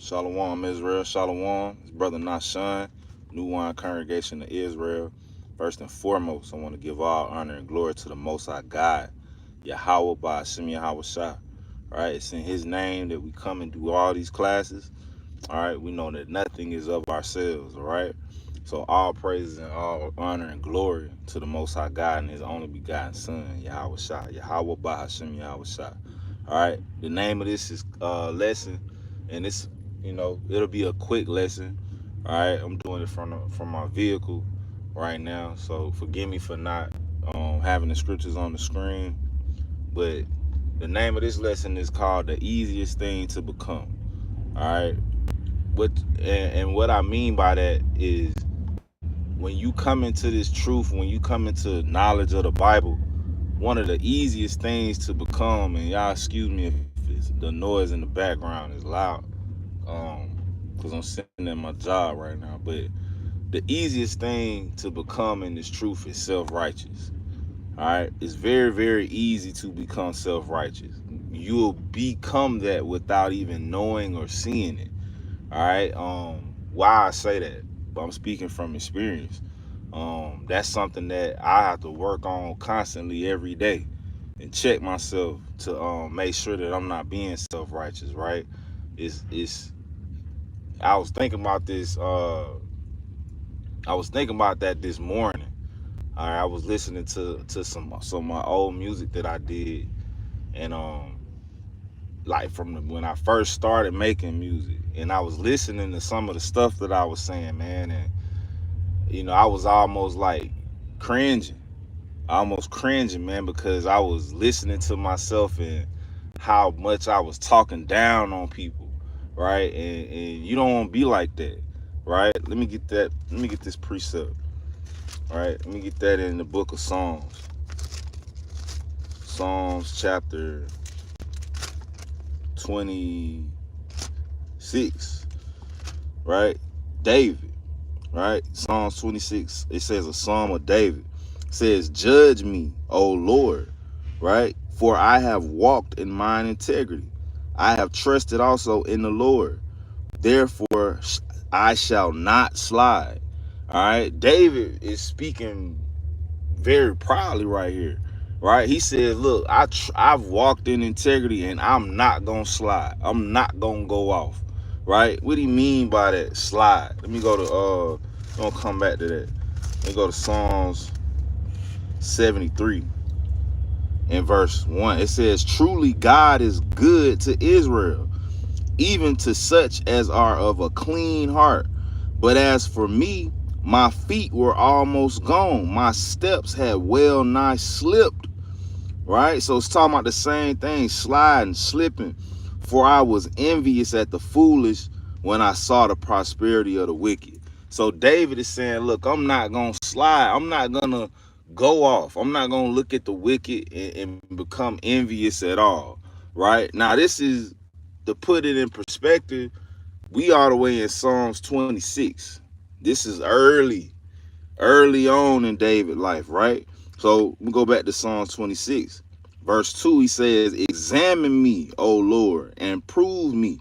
Shalom, Israel. Shalom. It's Brother Nahshon, New Wine Congregation of Israel. First and foremost, I want to give all honor and glory to the Most High God, Yahweh by Hashem Yahweh Shah. All right, it's in His name that we come and do all these classes. All right, we know that nothing is of ourselves. All right, so all praises and all honor and glory to the Most High God and His only begotten Son, Yahweh Shah, Yahweh by Hashem Yahweh Shah. All right, the name of this is lesson, and it's it'll be a quick lesson. All right, I'm doing it from my vehicle right now, so forgive me for not having the scriptures on the screen. But the name of this lesson is called "The Easiest Thing to Become." All right, what I mean by that is when you come into this truth, when you come into knowledge of the Bible, one of the easiest things to become, and y'all excuse me if the noise in the background is loud, because I'm sitting at my job right now, but the easiest thing to become in this truth is self-righteous. All right, it's very, very easy to become self-righteous. You'll become that without even knowing or seeing it. All right, why I say that, but I'm speaking from experience. That's something that I have to work on constantly every day and check myself to make sure that I'm not being self-righteous. Right? It's I was thinking about this. I was thinking about that this morning. All right, I was listening to some of my old music that I did, and like when I first started making music, and I was listening to some of the stuff that I was saying, man, and I was almost cringing, man, because I was listening to myself and how much I was talking down on people, right? And you don't want to be like that, right? Let me get this precept, all right? Let me get that in the book of Psalms chapter 26, right? David, right? Psalms 26, it says a psalm of David. It says, "Judge me, O Lord," right? "For I have walked in mine integrity. I have trusted also in the Lord. Therefore I shall not slide." All right. David is speaking very proudly right here, right? He says, look, I've walked in integrity and I'm not gonna slide. I'm not gonna go off, right? What do you mean by that, slide? Let me go to I'm gonna come back to that. Let me go to Psalms 73 and verse 1. It says, "Truly God is good to Israel, even to such as are of a clean heart. But as for me, my feet were almost gone. My steps had well nigh slipped." Right? So it's talking about the same thing, sliding, slipping. "For I was envious at the foolish when I saw the prosperity of the wicked." So David is saying, look, I'm not going to slide. I'm not going to go off. I'm not going to look at the wicked and become envious at all. Right? Now, this is, to put it in perspective, we all the way in Psalms 26. This is early on in David's life, right? So we go back to Psalms 26. Verse 2, he says, "Examine me, O Lord, and prove me.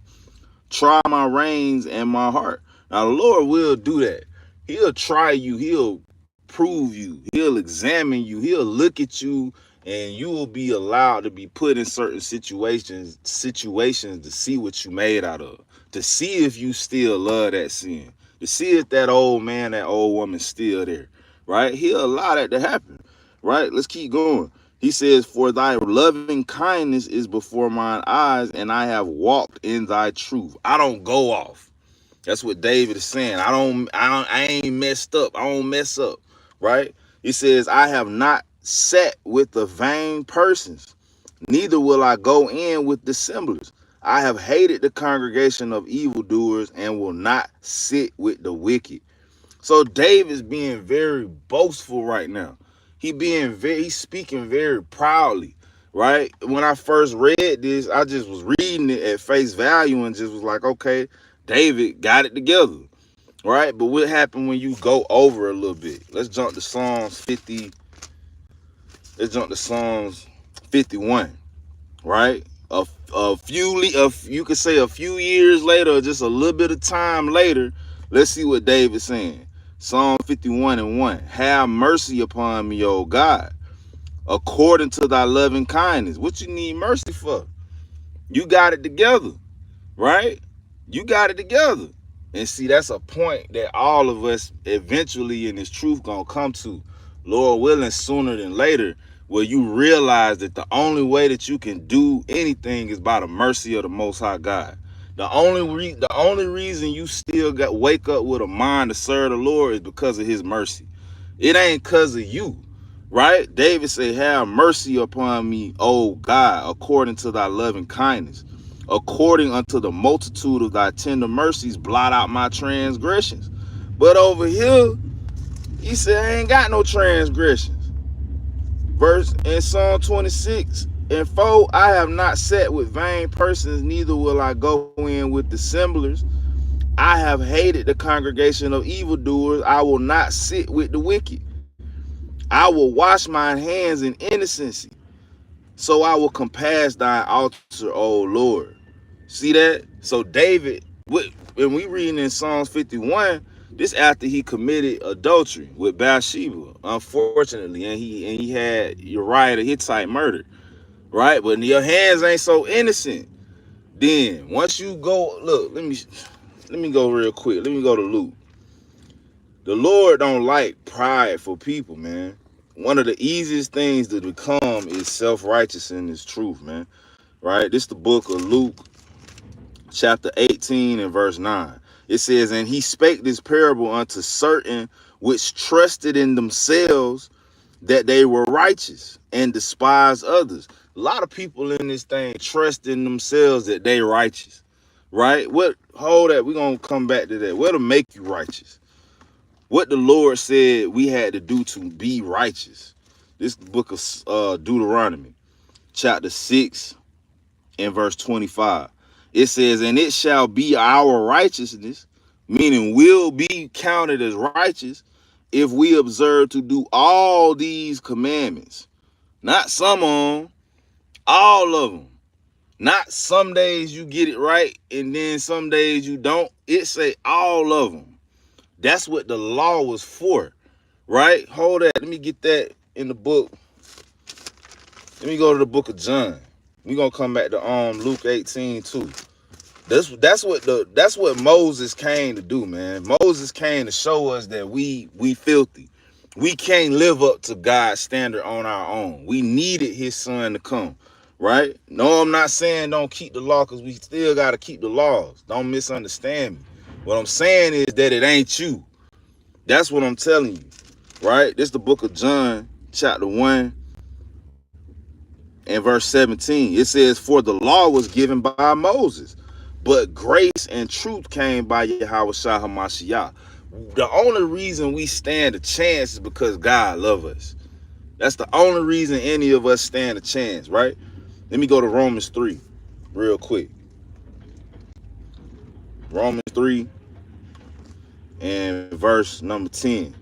Try my reins and my heart." Now, the Lord will do that. He'll try you. He'll prove you. He'll examine you. He'll look at you, and you will be allowed to be put in certain situations to see what you made out of, to see if you still love that sin, to see if that old man, that old woman's still there, right? He'll allow that to happen, right? Let's keep going. He says, "For thy loving kindness is before mine eyes, and I have walked in thy truth." I don't go off. That's what David is saying. I ain't messed up. I don't mess up, right? He says, "I have not sat with the vain persons, neither will I go in with dissemblers. I have hated the congregation of evildoers and will not sit with the wicked." So David's being very boastful right now. He's speaking very proudly, right? When I first read this, I just was reading it at face value and just was like, okay, David got it together, right? But what happened when you go over a little bit? Let's jump to Psalms 50. Let's jump to Psalms 51, right? you could say a few years later, or just a little bit of time later, let's see what David's saying. Psalm 51:1. Have mercy upon me, O God, according to thy loving kindness. What you need mercy for? You got it together, right? You got it together. And see, that's a point that all of us eventually in this truth gonna come to, Lord willing, sooner than later, where you realize that the only way that you can do anything is by the mercy of the Most High God. The only reason you still wake up with a mind to serve the Lord is because of his mercy. It ain't because of you, right? David said, have mercy upon me, O God, according to thy loving kindness. According unto the multitude of thy tender mercies, blot out my transgressions. But over here, he said, I ain't got no transgressions. Verse in Psalm 26:4, I have not sat with vain persons, neither will I go in with dissemblers. I have hated the congregation of evildoers. I will not sit with the wicked. I will wash my hands in innocency. So I will compass thy altar, O Lord. See that? So David, when we reading in Psalms 51, this after he committed adultery with Bathsheba, unfortunately, and he had Uriah the Hittite murdered, right? But your hands ain't so innocent. Then once you go, look, let me go real quick. Let me go to Luke. The Lord don't like prideful people, man. One of the easiest things to become is self-righteous in this truth, man. Right? This is the book of Luke, chapter 18 and verse 9. It says, and he spake this parable unto certain which trusted in themselves that they were righteous and despised others. A lot of people in this thing trust in themselves that they righteous, right? Hold that, we're going to come back to that. What'll make you righteous? What the Lord said we had to do to be righteous. This book of Deuteronomy, chapter 6 and verse 25. It says, and it shall be our righteousness, meaning we'll be counted as righteous if we observe to do all these commandments. Not some of them, all of them. Not some days you get it right and then some days you don't. It say all of them. That's what the law was for, right? Hold that. Let me get that in the book. Let me go to the book of John. We're gonna come back to Luke 18 too. That's what Moses came to do, man. Moses came to show us that we filthy. We can't live up to God's standard on our own. We needed his son to come, right? No, I'm not saying don't keep the law, because we still got to keep the laws. Don't misunderstand me. What I'm saying is that it ain't you. That's what I'm telling you, right? This is the book of John, chapter 1 and verse 17. It says, for the law was given by Moses, but grace and truth came by Yahushua HaMashiach. The only reason we stand a chance is because God loves us. That's the only reason any of us stand a chance, right? Let me go to Romans 3 real quick. Romans 3 and verse number 10.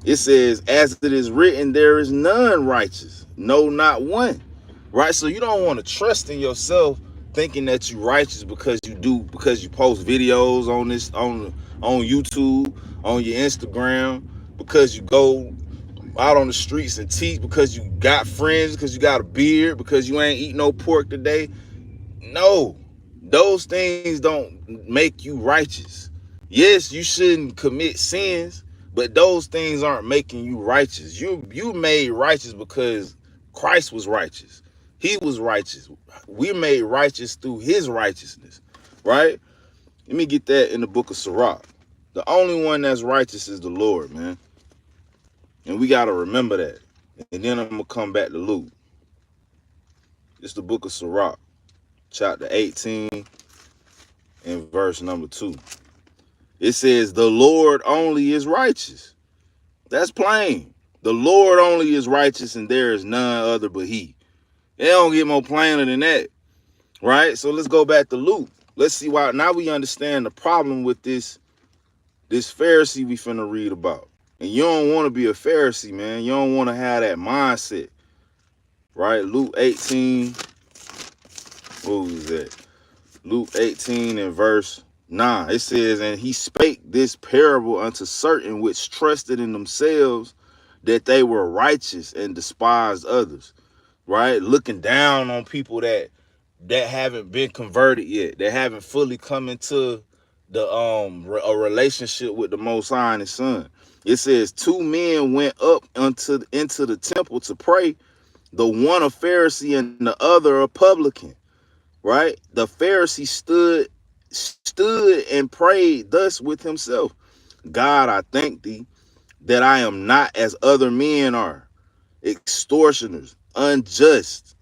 It says, as it is written, there is none righteous, no, not one. Right? So you don't want to trust in yourself thinking that you're righteous because you post videos on YouTube, on your Instagram, because you go out on the streets and teach, because you got friends, because you got a beard, because you ain't eat no pork today. No, those things don't make you righteous. Yes, you shouldn't commit sins, but those things aren't making you righteous. You made righteous because Christ was righteous. He was righteous. We made righteous through his righteousness, right? Let me get that in the book of Sirach. The only one that's righteous is the Lord, man. And we got to remember that. And then I'm going to come back to Luke. It's the book of Sirach, chapter 18 and verse number 2. It says, the Lord only is righteous. That's plain. The Lord only is righteous, and there is none other but he. It don't get more plainer than that, right? So let's go back to Luke. Let's see why. Now we understand the problem with this Pharisee we finna read about. And you don't want to be a Pharisee, man. You don't want to have that mindset, right? Luke 18 What was that? Luke 18 and verse 9. It says, and he spake this parable unto certain which trusted in themselves that they were righteous and despised others. Right? Looking down on people that haven't been converted yet, that haven't fully come into the a relationship with the Most High and His Son. It says, two men went up into the temple to pray, the one a Pharisee and the other a publican. Right? The Pharisee stood and prayed thus with himself: God, I thank thee that I am not as other men are, extortioners, unjust,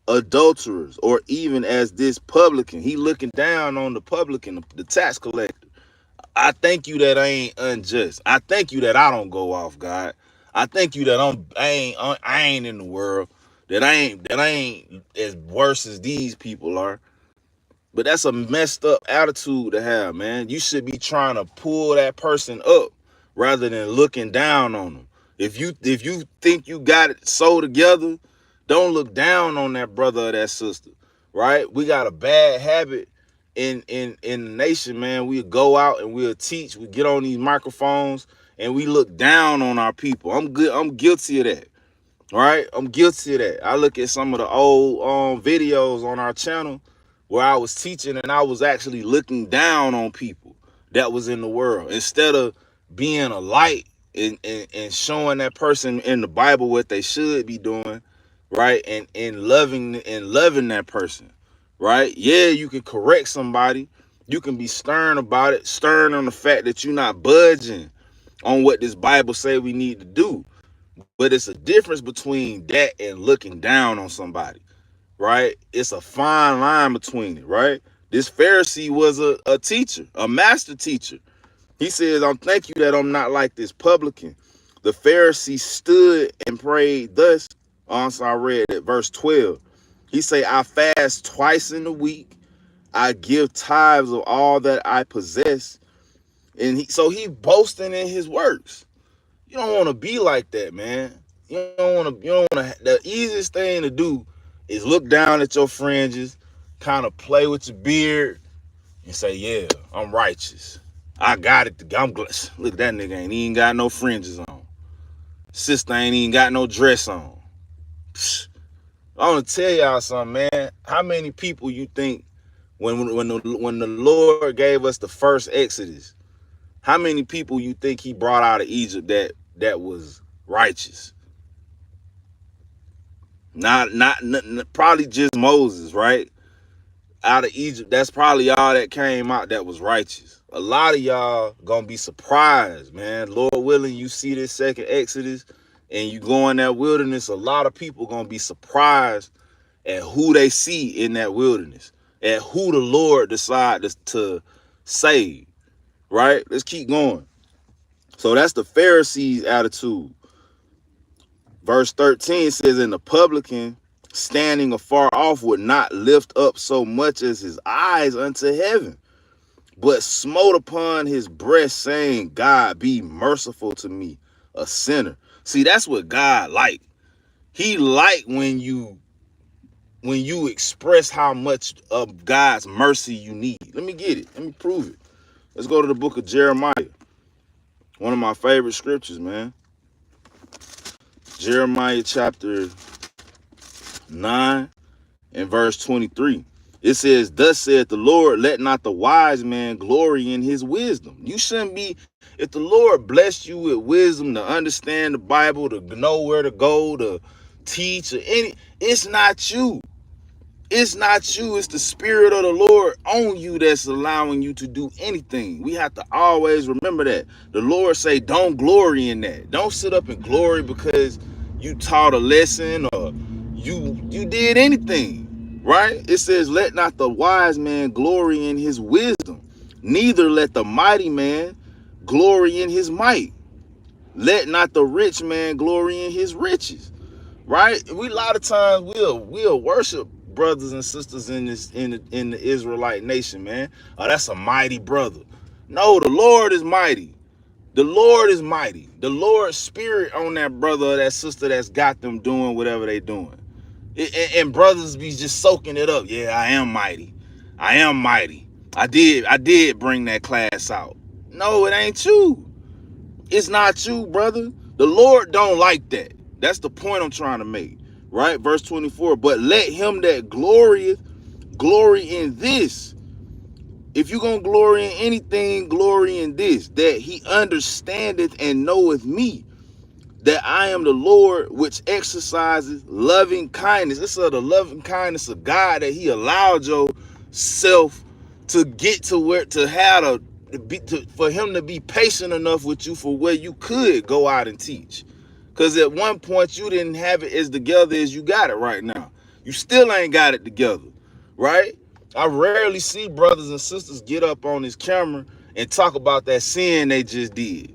adulterers, or even as this publican. He looking down on the publican, the tax collector. I thank you that I ain't unjust. I thank you that I don't go off, God. I thank you that I ain't in the world, that I ain't as worse as these people are. But that's a messed up attitude to have, man. You should be trying to pull that person up rather than looking down on them. If you think you got it so together, don't look down on that brother or that sister, right? We got a bad habit in the nation, man. We go out and we'll teach. We get on these microphones and we look down on our people. I'm guilty of that, right? I'm guilty of that. I look at some of the old videos on our channel where I was teaching and I was actually looking down on people that was in the world instead of being a light and showing that person in the Bible what they should be doing, right? And loving that person, right? Yeah, you can correct somebody. You can be stern about it, stern on the fact that you're not budging on what this Bible say we need to do. But it's a difference between that and looking down on somebody. Right? It's a fine line between it, right? This Pharisee was a teacher, a master teacher. He says, I thank you that I'm not like this publican. The Pharisee stood and prayed thus. Also, I read at verse 12. He say, I fast twice in the week. I give tithes of all that I possess. And he boasting in his works. You don't want to be like that, man. You don't want to. The easiest thing to do is look down at your fringes, kind of play with your beard, and say, yeah, I'm righteous. I got it. I'm glad. Look, that nigga ain't even got no fringes on. Sister ain't even got no dress on. Psh. I want to tell y'all something, man. How many people you think when the Lord gave us the first Exodus, how many people you think he brought out of Egypt that was righteous? Not probably just Moses, right? Out of Egypt, that's probably all that came out that was righteous. A lot of y'all gonna be surprised, man. Lord willing, you see this second Exodus and you go in that wilderness, a lot of people gonna be surprised at who they see in that wilderness, at who the Lord decided to save, right? Let's keep going. So that's the Pharisees' attitude. Verse 13 says, and the publican standing afar off would not lift up so much as his eyes unto heaven, but smote upon his breast, saying, God, be merciful to me, a sinner. See, that's what God like. He like when you express how much of God's mercy you need. Let me get it. Let me prove it. Let's go to the book of Jeremiah. One of my favorite scriptures, man. Jeremiah chapter 9 and verse 23. It says, thus saith the Lord, let not the wise man glory in his wisdom. You shouldn't be, if the Lord blessed you with wisdom to understand the Bible, to know where to go, to teach, or it's not you. It's not you. It's the Spirit of the Lord on you that's allowing you to do anything. We have to always remember that. The Lord say, don't glory in that. Don't sit up and glory because you taught a lesson or you did anything, right? It says, let not the wise man glory in his wisdom, neither let the mighty man glory in his might. Let not the rich man glory in his riches. Right? We a lot of times we'll worship brothers and sisters in the Israelite nation, man. Oh, that's a mighty brother. No, the Lord is mighty. The Lord is mighty. The Lord's spirit on that brother or that sister that's got them doing whatever they doing. And brothers be just soaking it up. Yeah, I am mighty. I am mighty. I did bring that class out. No, it ain't you. It's not you, brother. The Lord don't like that. That's the point I'm trying to make. Right? Verse 24. But let him that glorieth glory in this. If you're going to glory in anything, glory in this, that he understandeth and knoweth me, that I am the Lord which exercises loving kindness. This is the loving kindness of God, that he allowed yourself to get to where, to have for him to be patient enough with you for where you could go out and teach. Because at one point you didn't have it as together as you got it right now. You still ain't got it together, right? I rarely see brothers and sisters get up on this camera and talk about that sin they just did.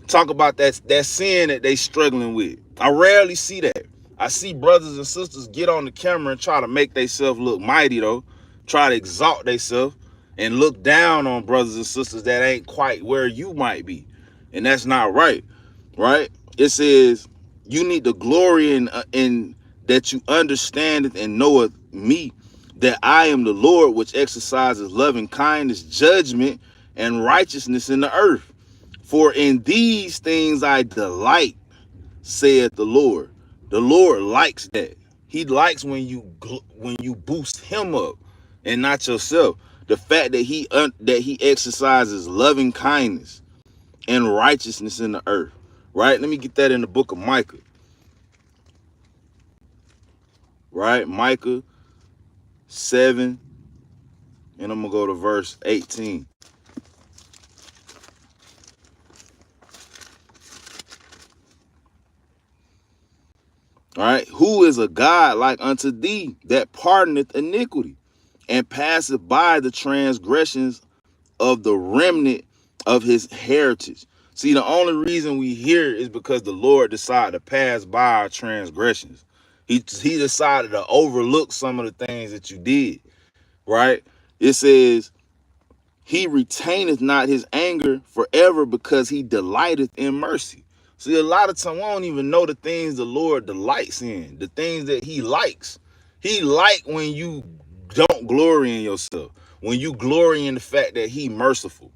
Talk about that sin that they struggling with. I rarely see that. I see brothers and sisters get on the camera and try to make themselves look mighty, though. Try to exalt themselves and look down on brothers and sisters that ain't quite where you might be. And that's not right, right? It says you need to glory in that you understand it and knoweth me, that I am the Lord which exercises loving kindness, judgment, and righteousness in the earth. For in these things I delight, saith the Lord. The Lord likes that. He likes when you boost him up and not yourself. The fact that he exercises loving kindness and righteousness in the earth. Right? Let me get that in the book of Micah. Right? Micah 7, and I'm going to go to verse 18. All right. Who is a God like unto thee, that pardoneth iniquity, and passeth by the transgressions of the remnant of his heritage? See, the only reason we here is because the Lord decided to pass by our transgressions. He decided to overlook some of the things that you did, right? It says, he retaineth not his anger forever, because he delighteth in mercy. See, a lot of times we don't even know the things the Lord delights in, the things that he likes. He like when you don't glory in yourself, when you glory in the fact that he merciful,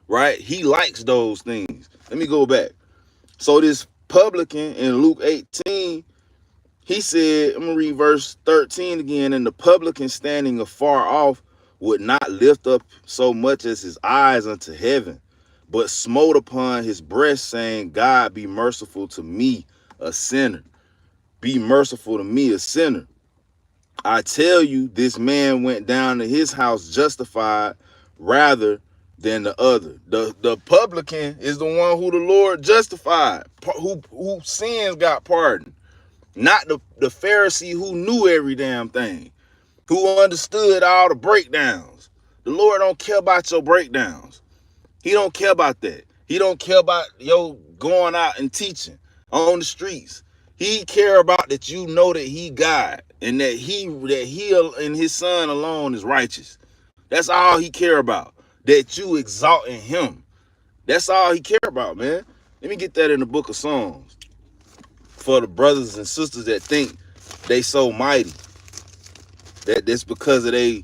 right? He likes those things. Let me go back. So this publican in Luke 18, he said, I'm going to read verse 13 again. And the publican standing afar off would not lift up so much as his eyes unto heaven, but smote upon his breast, saying, God, be merciful to me, a sinner. Be merciful to me, a sinner. I tell you, this man went down to his house justified rather than the other. The publican is the one who the Lord justified, who sins got pardoned. Not the Pharisee who knew every damn thing, who understood all the breakdowns. The Lord don't care about your breakdowns. He don't care about that. He don't care about yo going out and teaching on the streets. He care about that you know that he God, and that he and his son alone is righteous. That's all he care about. That you exalt in him. That's all he care about, man. Let me get that in the book of Psalms. For the brothers and sisters that think they so mighty, that that's because of their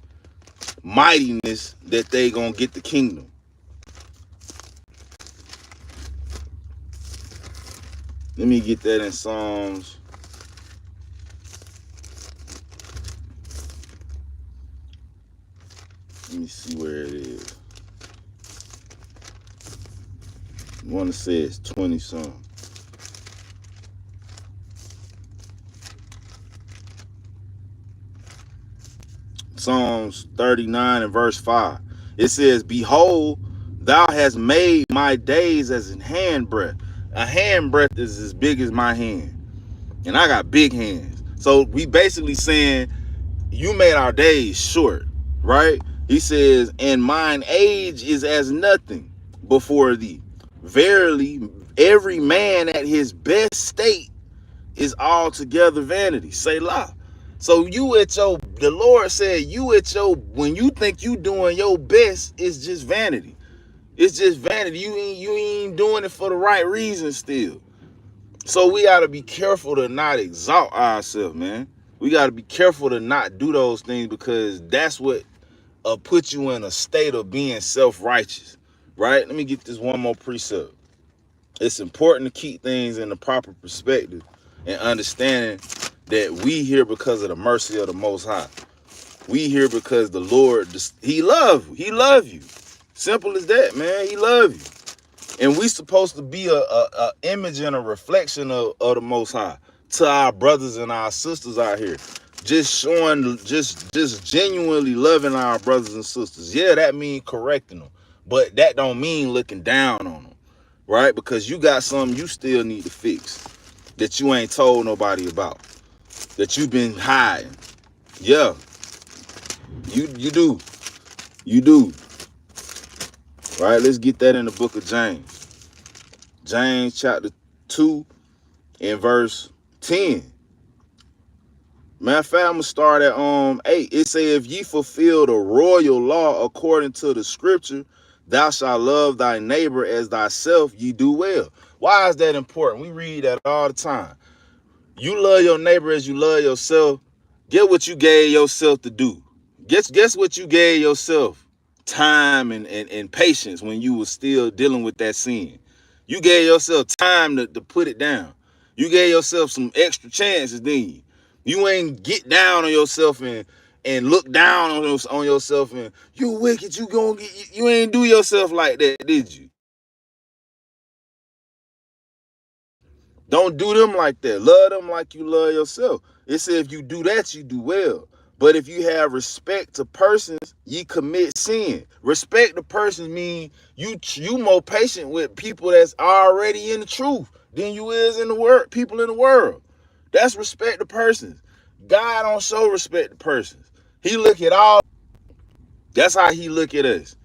mightiness that they gonna get the kingdom. Let me get that in Psalms. Let me see where it is. I want to say it's 20 something. Psalms 39 and verse 5. It says, behold, thou hast made my days as an handbreadth. A handbreadth is as big as my hand. And I got big hands. So we basically saying, you made our days short, right? He says, and mine age is as nothing before thee. Verily, every man at his best state is altogether vanity. Selah. So the Lord said, when you think you doing your best, it's just vanity. It's just vanity. You ain't doing it for the right reason still. So we got to be careful to not exalt ourselves, man. We got to be careful to not do those things, because that's what put you in a state of being self-righteous, right? Let me get this one more precept. It's important to keep things in the proper perspective and understanding that we here because of the mercy of the Most High. We here because the Lord, he love you. Simple as that, man. He love you. And we supposed to be a image and a reflection of the Most High to our brothers and our sisters out here. Just showing, just genuinely loving our brothers and sisters. Yeah, that means correcting them. But that don't mean looking down on them, right? Because you got something you still need to fix that you ain't told nobody about, that you've been hiding. Yeah, you do. You do. Right, let's get that in the book of James. James chapter 2 and verse 10. Matter of fact, I'm gonna start at 8. It say, if ye fulfill the royal law according to the scripture, thou shalt love thy neighbor as thyself, ye do well. Why is that important? We read that all the time. You love your neighbor as you love yourself. Get what you gave yourself to do. Guess what you gave yourself time and patience when you were still dealing with that sin. You gave yourself time to put it down. You gave yourself some extra chances, didn't you? You ain't get down on yourself and look down on yourself and you wicked, you ain't do yourself like that, did you? Don't do them like that. Love them like you love yourself. It said if you do that, you do well. But if you have respect to persons, ye commit sin. Respect to persons mean you more patient with people that's already in the truth than you is in the world, people in the world. That's respect to persons. God don't show respect to persons. He look at all. That's how he look at us.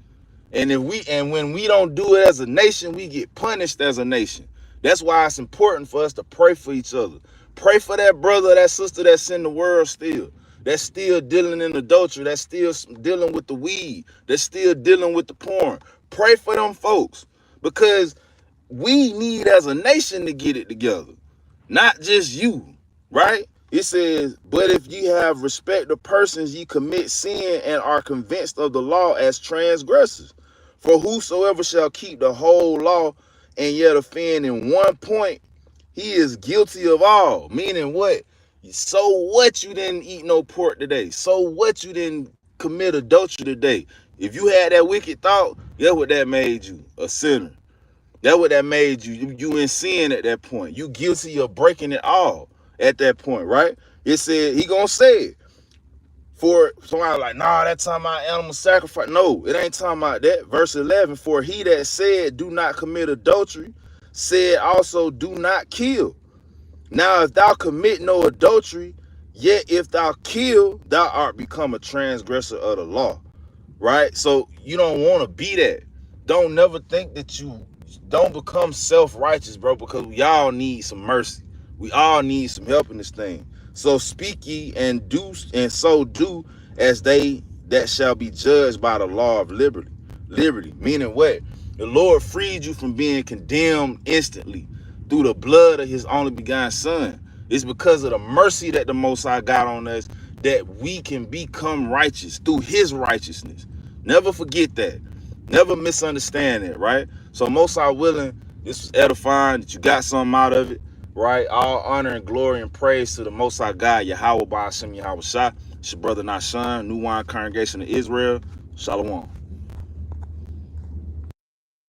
And when we don't do it as a nation, we get punished as a nation. That's why it's important for us to pray for each other. Pray for that brother, that sister that's in the world still. That's still dealing in adultery. That's still dealing with the weed. That's still dealing with the porn. Pray for them folks. Because we need as a nation to get it together. Not just you, right? It says, but if ye have respect of persons, ye commit sin and are convinced of the law as transgressors. For whosoever shall keep the whole law and yet offend in one point, he is guilty of all. Meaning what? So what you didn't eat no pork today? So what you didn't commit adultery today? If you had that wicked thought, guess what that made you? A sinner. That's what that made you. You in sin at that point. You guilty of breaking it all at that point, right? It said, he gonna say it. For somebody like, nah, that talking about animal sacrifice. No, it ain't talking about that. Verse 11, for he that said, do not commit adultery, said also, do not kill. Now, if thou commit no adultery, yet if thou kill, thou art become a transgressor of the law, right? So you don't want to be that. Don't never think that you don't become self-righteous, bro, because we all need some mercy. We all need some help in this thing. So speak ye and do, and so do as they that shall be judged by the law of liberty. Liberty, meaning what? The Lord freed you from being condemned instantly through the blood of his only begotten son. It's because of the mercy that the Most High got on us that we can become righteous through his righteousness. Never forget that. Never misunderstand that, right? So Most High willing, this was edifying, that you got something out of it, right? All honor and glory and praise to the Most High God, Yahweh Ba'ashem Yahweh Shah. It's your brother Nashan, New Wine Congregation of Israel. Shalom.